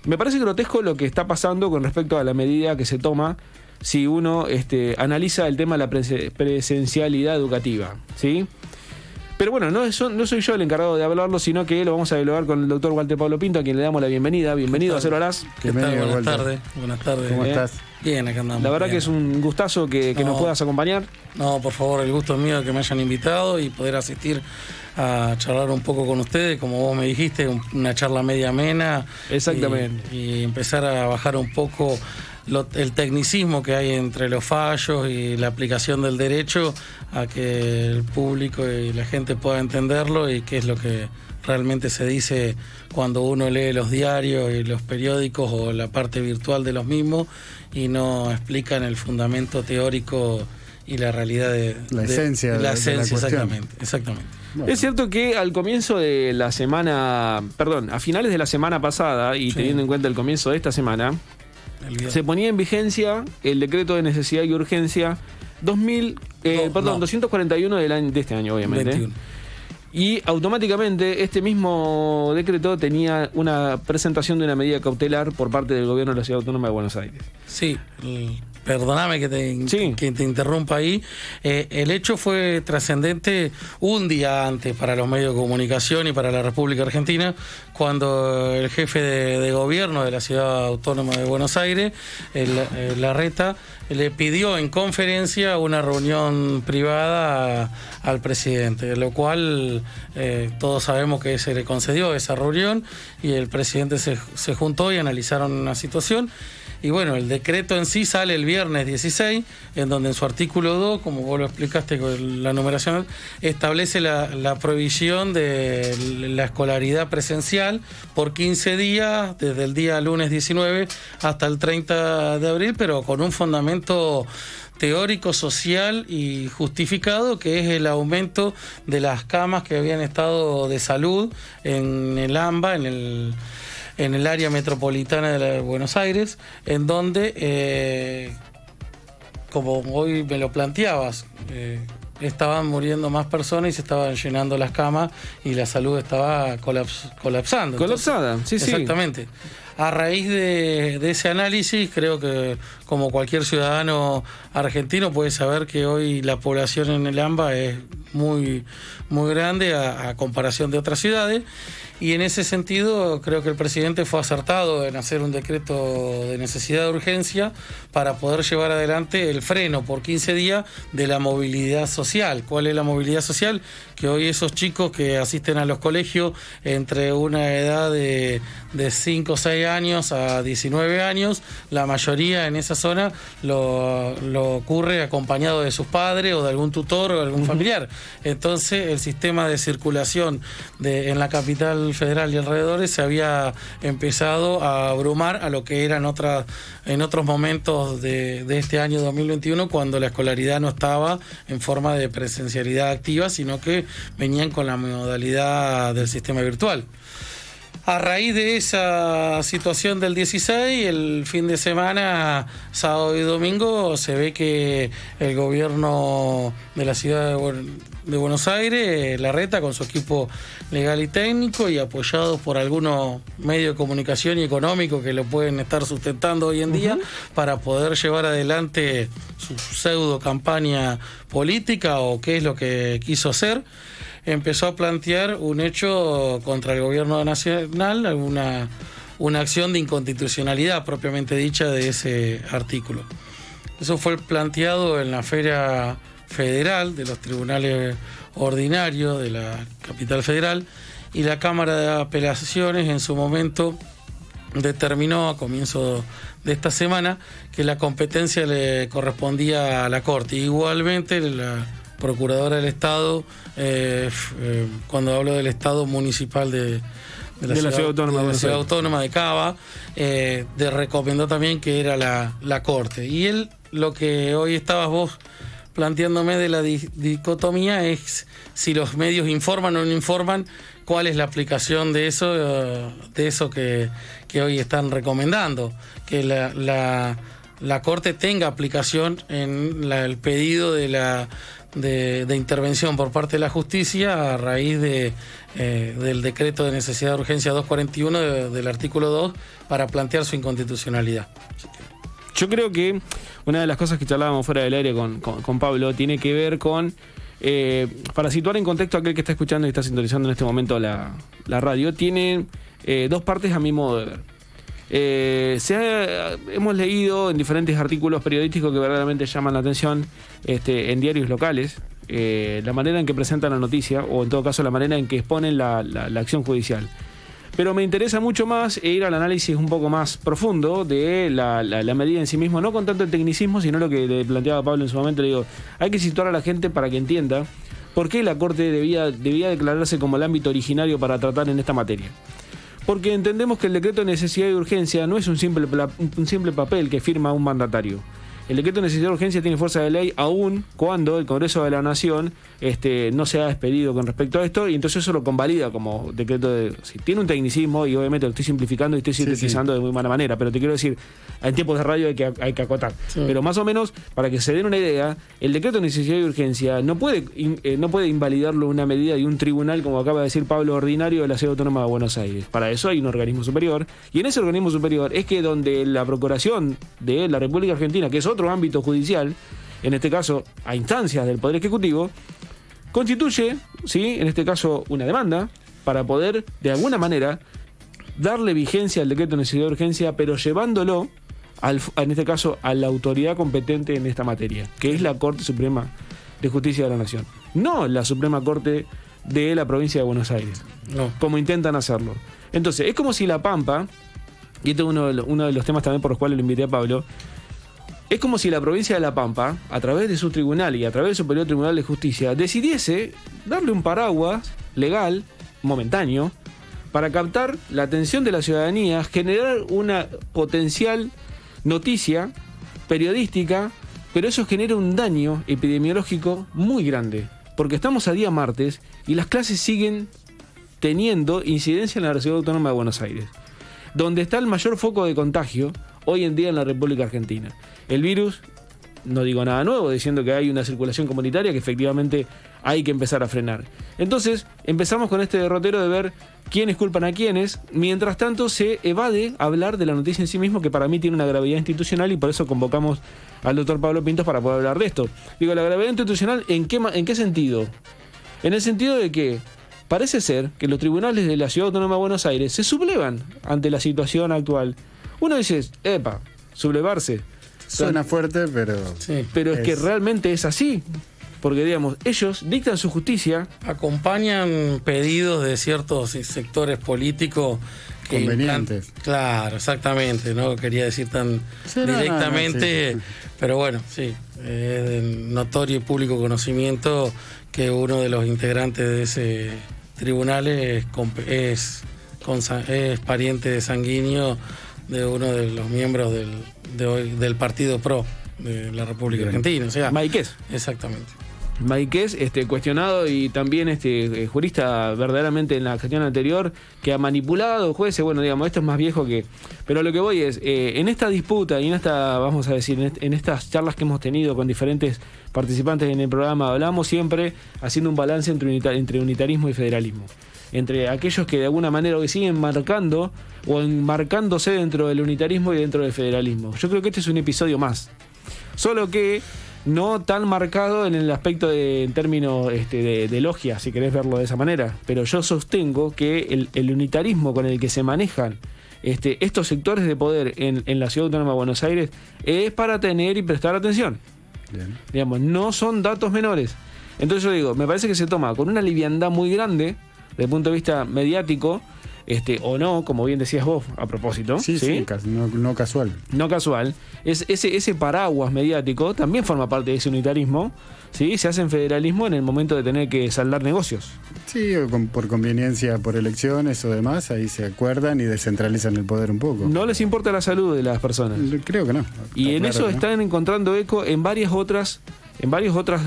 Me parece grotesco lo que está pasando con respecto a la medida que se toma si uno analiza el tema de la presencialidad educativa, ¿sí? Pero bueno, no soy yo el encargado de hablarlo, sino que lo vamos a dialogar con el doctor Walter Pablo Pinto, a quien le damos la bienvenida. Bienvenido a Cero Horas. ¿Qué tal? Buenas tardes. Buenas tardes. ¿Cómo estás? Bien, acá andamos. La verdad bien. que es un gustazo que nos puedas acompañar. No, por favor, el gusto es mío de que me hayan invitado y poder asistir a charlar un poco con ustedes, como vos me dijiste, una charla media amena. Exactamente. Y empezar a bajar un poco el tecnicismo que hay entre los fallos y la aplicación del derecho, a que el público y la gente pueda entenderlo y qué es lo que realmente se dice cuando uno lee los diarios y los periódicos o la parte virtual de los mismos y no explican el fundamento teórico y la realidad de la esencia de la cuestión. Exactamente. Bueno. Es cierto que al comienzo de la semana, a finales de la semana pasada y teniendo en cuenta el comienzo de esta semana, se ponía en vigencia el decreto de necesidad y urgencia 241 de este año, obviamente. 21. Y automáticamente este mismo decreto tenía una presentación de una medida cautelar por parte del gobierno de la Ciudad Autónoma de Buenos Aires. Sí, perdóname que te interrumpa ahí. El hecho fue trascendente un día antes para los medios de comunicación y para la República Argentina, cuando el jefe de gobierno de la Ciudad Autónoma de Buenos Aires, Larreta, le pidió en conferencia una reunión privada al presidente, lo cual todos sabemos que se le concedió esa reunión y el presidente se juntó y analizaron una situación. Y bueno, el decreto en sí sale el viernes 16, en donde en su artículo 2, como vos lo explicaste con la numeración, establece la prohibición de la escolaridad presencial por 15 días, desde el día lunes 19 hasta el 30 de abril, pero con un fundamento teórico, social y justificado, que es el aumento de las camas que habían estado de salud en el AMBA, en el área metropolitana de Buenos Aires, en donde, como hoy me lo planteabas, estaban muriendo más personas y se estaban llenando las camas y la salud estaba colapsando. Colapsada, entonces, sí. Exactamente. A raíz de ese análisis, creo que como cualquier ciudadano argentino puede saber que hoy la población en el AMBA es muy, muy grande a comparación de otras ciudades. Y en ese sentido creo que el presidente fue acertado en hacer un decreto de necesidad de urgencia para poder llevar adelante el freno por 15 días de la movilidad social. ¿Cuál es la movilidad social? Que hoy esos chicos que asisten a los colegios entre una edad de 5 o 6 años a 19 años, la mayoría en esa zona lo ocurre acompañado de sus padres o de algún tutor o de algún familiar. Entonces el sistema de circulación en la capital federal y alrededores se había empezado a abrumar a lo que era en otros momentos de este año 2021, cuando la escolaridad no estaba en forma de presencialidad activa, sino que venían con la modalidad del sistema virtual. A raíz de esa situación del 16, el fin de semana, sábado y domingo, se ve que el gobierno de la ciudad de Buenos Aires, Larreta, con su equipo legal y técnico y apoyados por algunos medios de comunicación y económicos que lo pueden estar sustentando hoy en día, para poder llevar adelante su pseudo campaña política o qué es lo que quiso hacer, empezó a plantear un hecho contra el gobierno nacional, una acción de inconstitucionalidad propiamente dicha de ese artículo. Eso fue planteado en la Feria Federal de los Tribunales Ordinarios de la Capital Federal, y la Cámara de Apelaciones en su momento determinó a comienzo de esta semana que la competencia le correspondía a la Corte. Igualmente la Procuradora del Estado, cuando hablo del Estado municipal de la Ciudad Autónoma de Cava, recomendó también que era la Corte. Y lo que hoy estabas vos planteándome de la dicotomía es si los medios informan o no informan, cuál es la aplicación de eso que hoy están recomendando, que la Corte tenga aplicación en el pedido de de intervención por parte de la justicia a raíz del decreto de necesidad de urgencia 241 del artículo 2 para plantear su inconstitucionalidad. Yo creo que una de las cosas que charlábamos fuera del aire con Pablo tiene que ver con, para situar en contexto a aquel que está escuchando y está sintonizando en este momento la radio, tiene dos partes a mi modo de ver. Hemos leído en diferentes artículos periodísticos que verdaderamente llaman la atención en diarios locales, la manera en que presentan la noticia, o en todo caso la manera en que exponen la acción judicial. Pero me interesa mucho más ir al análisis un poco más profundo de la medida en sí mismo, no con tanto el tecnicismo, sino lo que le planteaba Pablo en su momento. Le digo, hay que situar a la gente para que entienda por qué la Corte debía declararse como el ámbito originario para tratar en esta materia. Porque entendemos que el decreto de necesidad y urgencia no es un simple papel que firma un mandatario. El decreto de necesidad de urgencia tiene fuerza de ley aún cuando el Congreso de la Nación no se ha expedido con respecto a esto, y entonces eso lo convalida como decreto de... Sí, tiene un tecnicismo y obviamente lo estoy simplificando y estoy sintetizando de muy mala manera, pero te quiero decir, en tiempos de radio hay que acotar. Sí. Pero más o menos, para que se den una idea, el decreto de necesidad y urgencia no puede invalidarlo una medida de un tribunal, como acaba de decir Pablo, ordinario de la Ciudad Autónoma de Buenos Aires. Para eso hay un organismo superior, y en ese organismo superior es que donde la Procuración de la República Argentina, que es otro ámbito judicial, en este caso a instancias del Poder Ejecutivo, constituye, ¿sí?, en este caso una demanda para poder de alguna manera darle vigencia al decreto de necesidad de urgencia, pero llevándolo en este caso a la autoridad competente en esta materia, que es la Corte Suprema de Justicia de la Nación, no la Suprema Corte de la provincia de Buenos Aires, no, como intentan hacerlo. Entonces es como si La Pampa, y este es uno de los temas también por los cuales lo invité a Pablo, es como si la provincia de La Pampa, a través de su tribunal y a través del Superior Tribunal de Justicia, decidiese darle un paraguas legal, momentáneo, para captar la atención de la ciudadanía, generar una potencial noticia periodística, pero eso genera un daño epidemiológico muy grande, porque estamos a día martes y las clases siguen teniendo incidencia en la Ciudad Autónoma de Buenos Aires, donde está el mayor foco de contagio hoy en día en la República Argentina. El virus, no digo nada nuevo, diciendo que hay una circulación comunitaria que efectivamente hay que empezar a frenar. Entonces, empezamos con este derrotero de ver quiénes culpan a quiénes. Mientras tanto, se evade hablar de la noticia en sí mismo, que para mí tiene una gravedad institucional, y por eso convocamos al doctor Pablo Pintos para poder hablar de esto. Digo, la gravedad institucional, ¿en qué sentido? En el sentido de que parece ser que los tribunales de la Ciudad Autónoma de Buenos Aires se sublevan ante la situación actual. Uno dice, sublevarse. Suena fuerte, pero... Sí. Pero es que realmente es así. Porque, digamos, ellos dictan su justicia. Acompañan pedidos de ciertos sectores políticos que convenientes. Claro, exactamente. No quería decir tan directamente, sí. Pero bueno, sí. Es de notorio y público conocimiento que uno de los integrantes de ese tribunal es pariente sanguíneo de uno de los miembros del Partido PRO de la República Argentina, o sea, Maiqués. Exactamente. Maiqués, cuestionado y también jurista verdaderamente en la gestión anterior, que ha manipulado jueces. Bueno, digamos, esto es más viejo que... Pero lo que voy es, en esta disputa y en esta, vamos a decir, en estas charlas que hemos tenido con diferentes participantes en el programa, hablamos siempre haciendo un balance entre unitarismo y federalismo. Entre aquellos que de alguna manera hoy siguen marcando o enmarcándose dentro del unitarismo y dentro del federalismo. Yo creo que este es un episodio más. Solo que no tan marcado en el aspecto en términos de logia, si querés verlo de esa manera. Pero yo sostengo que el unitarismo con el que se manejan estos sectores de poder en la Ciudad Autónoma de Buenos Aires es para tener y prestar atención. Bien. Digamos, no son datos menores. Entonces yo digo, me parece que se toma con una liviandad muy grande desde el punto de vista mediático, o no, como bien decías vos, a propósito. Sí, no casual. No casual. Ese paraguas mediático también forma parte de ese unitarismo, ¿sí? Se hace en federalismo en el momento de tener que saldar negocios. Sí, o por conveniencia, por elecciones o demás, ahí se acuerdan y descentralizan el poder un poco. No les importa la salud de las personas. Creo que no. Y en eso están encontrando eco en varios otros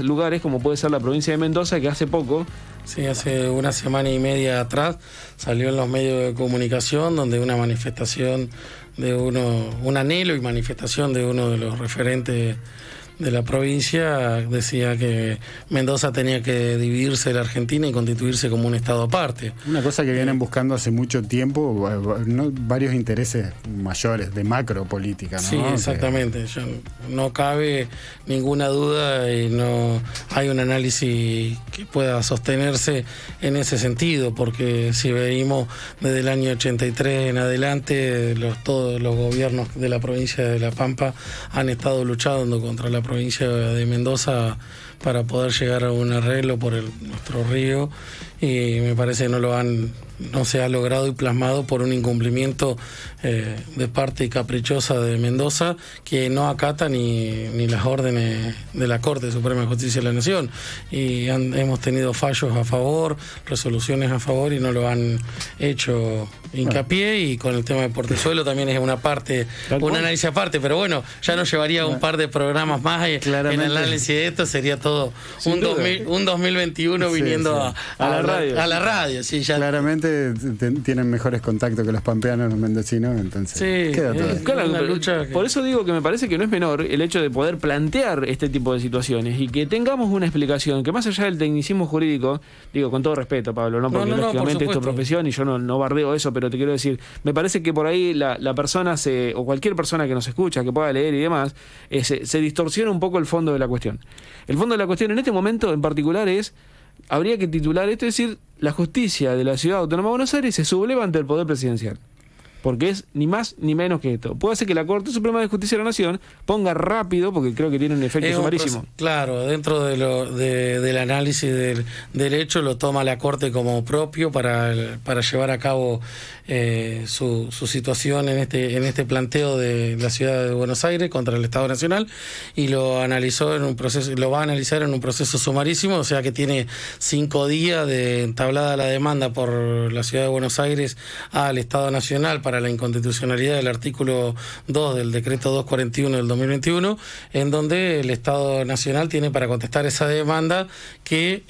lugares, como puede ser la provincia de Mendoza, que hace poco... Sí, hace una semana y media atrás salió en los medios de comunicación donde una manifestación de un anhelo y manifestación de uno de los referentes de la provincia decía que Mendoza tenía que dividirse de la Argentina y constituirse como un estado aparte. Una cosa que vienen buscando hace mucho tiempo, varios intereses mayores de macropolítica, ¿no? Sí, exactamente. No cabe ninguna duda y no hay un análisis que pueda sostenerse en ese sentido, porque si venimos desde el año 83 en adelante, todos los gobiernos de la provincia de La Pampa han estado luchando contra la provincia de Mendoza para poder llegar a un arreglo por nuestro río, y me parece que no se ha logrado y plasmado por un incumplimiento de parte caprichosa de Mendoza, que no acata ni las órdenes de la Corte Suprema de Justicia de la Nación, y hemos tenido fallos a favor, resoluciones a favor, y no lo han hecho hincapié. Y con el tema de Portezuelo también es una parte, un análisis aparte, pero bueno, ya nos llevaría un par de programas más en el análisis de esto. Sería todo un 2021 viniendo a la radio. Sí, ya. Claramente tienen mejores contactos que los pampeanos, los mendocinos, entonces queda todo. Claro, lucha por eso digo que me parece que no es menor el hecho de poder plantear este tipo de situaciones y que tengamos una explicación que, más allá del tecnicismo jurídico, digo con todo respeto, Pablo, ¿no? Porque lógicamente es tu profesión y yo no bardeo eso, pero te quiero decir, me parece que por ahí la persona o cualquier persona que nos escucha, que pueda leer y demás, se distorsiona un poco el fondo de la cuestión. El fondo de la cuestión en este momento en particular habría que titular esto, es decir, la justicia de la Ciudad Autónoma de Buenos Aires se subleva ante el Poder Presidencial. Porque es ni más ni menos que esto. Puede ser que la Corte Suprema de Justicia de la Nación ponga rápido, porque creo que tiene un efecto sumarísimo. Claro, dentro del análisis del hecho lo toma la Corte como propio para llevar a cabo su situación en este planteo de la Ciudad de Buenos Aires contra el Estado Nacional, y lo va a analizar en un proceso sumarísimo, o sea que tiene 5 días de entablada la demanda por la Ciudad de Buenos Aires al Estado Nacional para la inconstitucionalidad del artículo 2 del decreto 241 del 2021, en donde el Estado Nacional tiene para contestar esa demanda que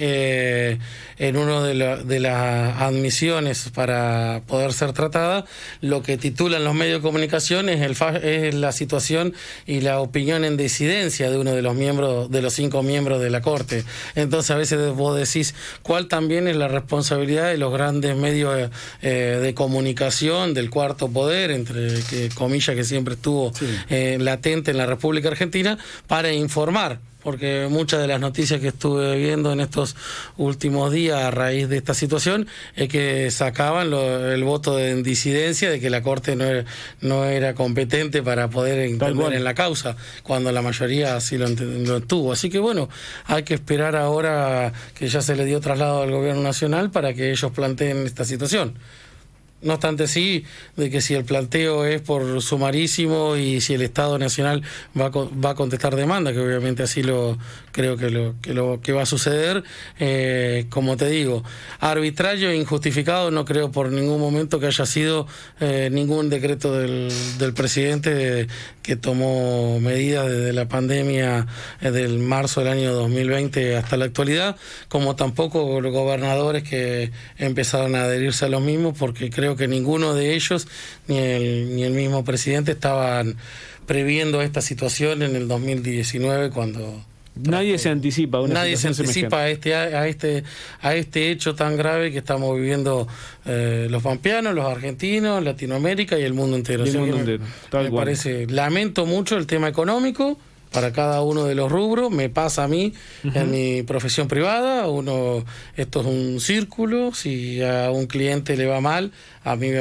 en una de las admisiones para poder ser tratada, lo que titulan los medios de comunicación es la situación y la opinión en disidencia de uno de los 5 miembros de la Corte. Entonces a veces vos decís cuál también es la responsabilidad de los grandes medios de comunicación del cuarto poder, entre comillas, que siempre estuvo latente en la República Argentina, para informar. Porque muchas de las noticias que estuve viendo en estos últimos días a raíz de esta situación es que sacaban el voto de disidencia de que la Corte no era competente para poder intervenir en la causa, cuando la mayoría sí lo tuvo. Así que bueno, hay que esperar ahora que ya se le dio traslado al Gobierno Nacional para que ellos planteen esta situación. No obstante, sí, de que si el planteo es por sumarísimo y si el Estado Nacional va a contestar demanda, que obviamente así creo que va a suceder, como te digo, arbitrario e injustificado no creo por ningún momento que haya sido ningún decreto del presidente que tomó medidas desde la pandemia del marzo del año 2020 hasta la actualidad, como tampoco los gobernadores que empezaron a adherirse a los mismos, porque creo que ninguno de ellos ni el mismo presidente estaban previendo esta situación en el 2019 cuando nadie se anticipa a este hecho tan grave que estamos viviendo los pampeanos, los argentinos, Latinoamérica y el mundo entero. Me parece, lamento mucho el tema económico para cada uno de los rubros. Me pasa a mí en mi profesión privada. Esto es un círculo. Si a un cliente le va mal, a mí me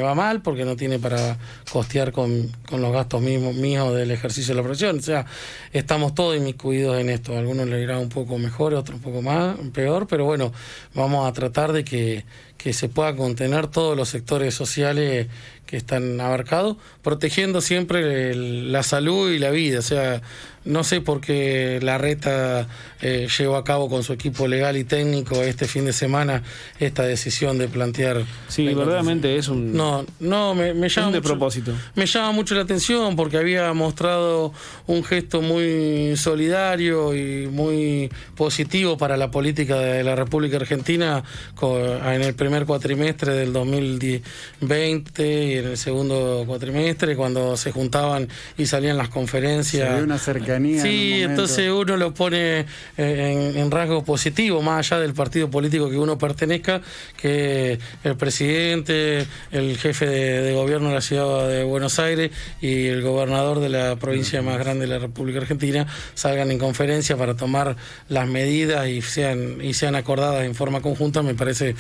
va mal porque no tiene para costear con los gastos míos del ejercicio de la profesión. O sea, estamos todos inmiscuidos en esto. A algunos les irá un poco mejor, a otros un poco más, peor, pero bueno, vamos a tratar de que se pueda contener todos los sectores sociales que están abarcados, protegiendo siempre la salud y la vida. O sea, no sé por qué Larreta llevó a cabo con su equipo legal y técnico este fin de semana esta decisión de plantear. Sí, verdaderamente es un. Me llama de propósito. Me llama mucho la atención porque había mostrado un gesto muy solidario y muy positivo para la política de la República Argentina en el primer cuatrimestre del 2020 y en el segundo cuatrimestre, cuando se juntaban y salían las conferencias. Se ve una cercanía cercanía. en un Sí, momento. entonces uno lo pone en rasgo positivo, más allá del partido político que uno pertenezca, que el presidente, el jefe de gobierno de la ciudad de Buenos Aires y el gobernador de la provincia más grande de la República Argentina salgan en conferencia para tomar las medidas y sean acordadas en forma conjunta. Me parece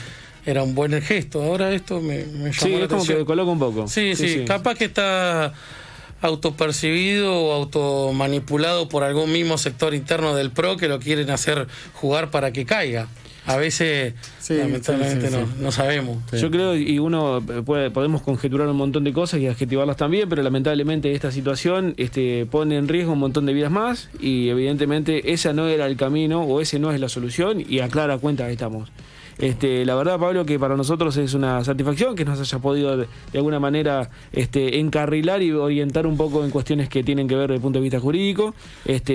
era un buen gesto. Ahora esto me llamó Sí, la es como que atención. coloca un poco. Sí, capaz que está autopercibido o automanipulado por algún mismo sector interno del PRO que lo quieren hacer jugar para que caiga. A veces, Sí, lamentablemente, sí. no sabemos. Sí. Yo creo, y uno podemos conjeturar un montón de cosas y adjetivarlas también, pero lamentablemente esta situación pone en riesgo un montón de vidas más y evidentemente ese no era el camino o ese no es la solución y a clara cuenta que estamos. La verdad, Pablo, que para nosotros es una satisfacción que nos haya podido de alguna manera encarrilar y orientar un poco en cuestiones que tienen que ver desde el punto de vista jurídico.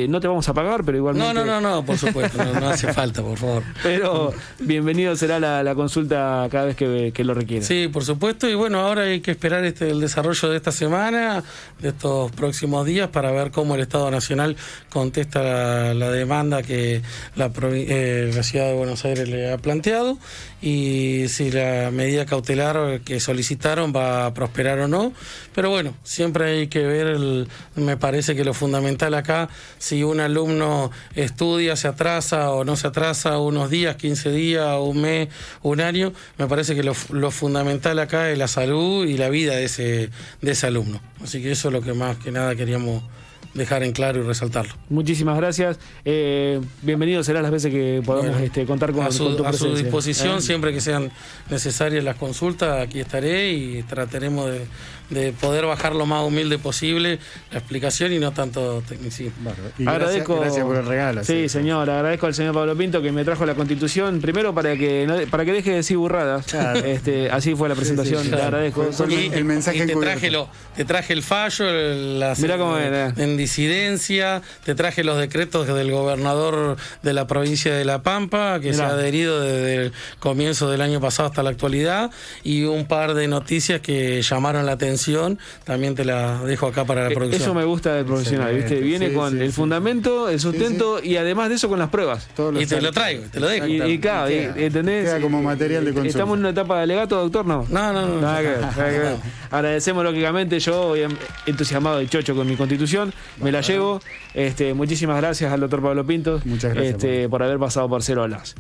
No te vamos a pagar, pero igualmente... No, por supuesto, no hace falta, por favor. Pero bienvenido será la consulta cada vez que lo requiera. Sí, por supuesto, y bueno, ahora hay que esperar el desarrollo de esta semana, de estos próximos días, para ver cómo el Estado Nacional contesta la demanda que la Ciudad de Buenos Aires le ha planteado, y si la medida cautelar que solicitaron va a prosperar o no. Pero bueno, siempre hay que ver, me parece que lo fundamental acá, si un alumno estudia, se atrasa o no se atrasa unos días, 15 días, un mes, un año, me parece que lo fundamental acá es la salud y la vida de ese alumno. Así que eso es lo que más que nada queríamos dejar en claro y resaltarlo. Muchísimas gracias. Bienvenido será las veces que podamos contar con a su tu presencia. disposición, siempre que sean necesarias las consultas, aquí estaré y trataremos de poder bajar lo más humilde posible la explicación y no tanto tecnicismo. Y Agradezco, gracias por el regalo. Sí, señor, agradezco al señor Pablo Pinto que me trajo la Constitución, primero para que deje de decir burradas. Claro. Así fue la presentación, sí, le claro. agradezco. El mensaje y encubierto. te traje el fallo, Mirá cómo era. en disidencia, te traje los decretos del gobernador de la provincia de La Pampa, que se ha adherido desde el comienzo del año pasado hasta la actualidad, y un par de noticias que llamaron la atención, también te las dejo acá para la producción. Eso me gusta del profesional, ¿viste? Viene con el fundamento, el sustento y además de eso con las pruebas. Y te lo traigo, te lo dejo. Y claro, ¿entendés? Queda como material de consulta. ¿Estamos en una etapa de alegato, doctor? No. No. Nada que ver, nada que ver. Agradecemos lógicamente, yo hoy entusiasmado y chocho con mi Constitución, me la llevo. Muchísimas gracias al doctor Pablo Pinto. Muchas gracias, por haber pasado por Cero Olas.